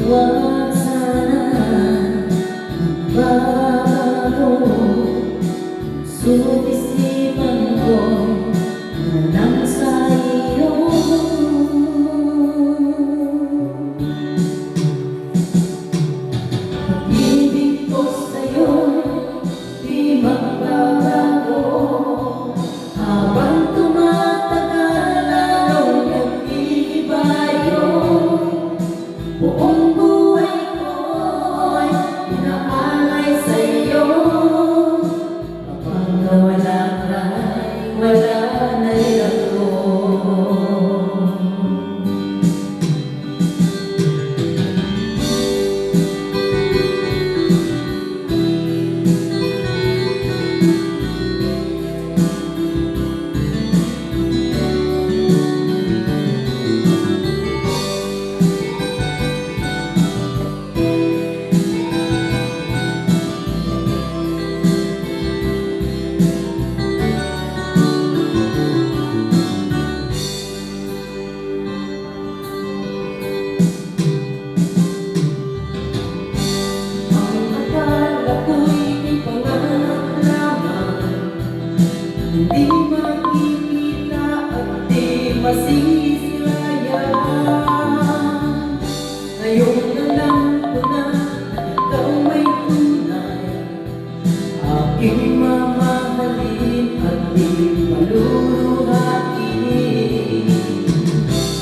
Huwag sana magbago. Sulit isipan ko'y nanang sa iyo. Pag-ibig ko sa'yo'y di magbabago. Habang tumatagal lalong nag-iiba yun. Buong buhay ko'y inaalay sa'yo. Kapag nawala ka'y wala na rin ako. Hindi makikita at di masisilayan. Ngayon na lang ko na ikaw ay tunay, aking mamahalin at di maluluhain.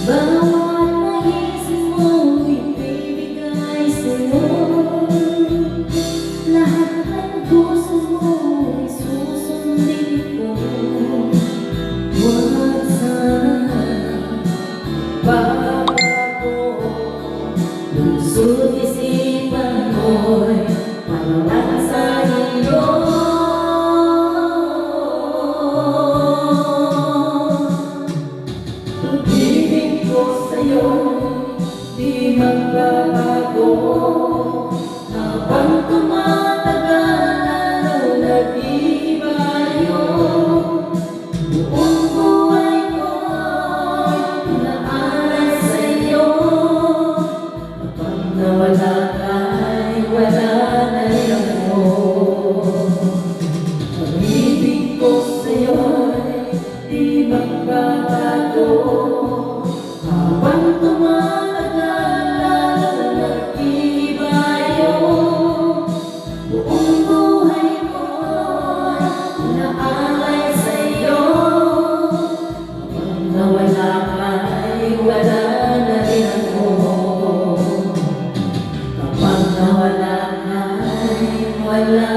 Bawat naisip mo ibibigay sa'yo. Lahat ng gusto mo isusundin ko. Huwag sana bago. Lungsod isipan mo'y malawan sa iyo. Pag-ibig ko sa'yo di magbabago. Habang tumatagal lalo nag-iiba yun. Buong buhay ko'y inaalay sa'yo. Kapag nawala ka'y wala na rin ako. Pag-ibig ko sa'yo'y di magbabago. Habang tumatagal lalo nag-iiba yun. Buong buhay ko'y inaalay sa'yo. Kapag nawala ka'y wala na rin ako. Kapag nawala ka'y wala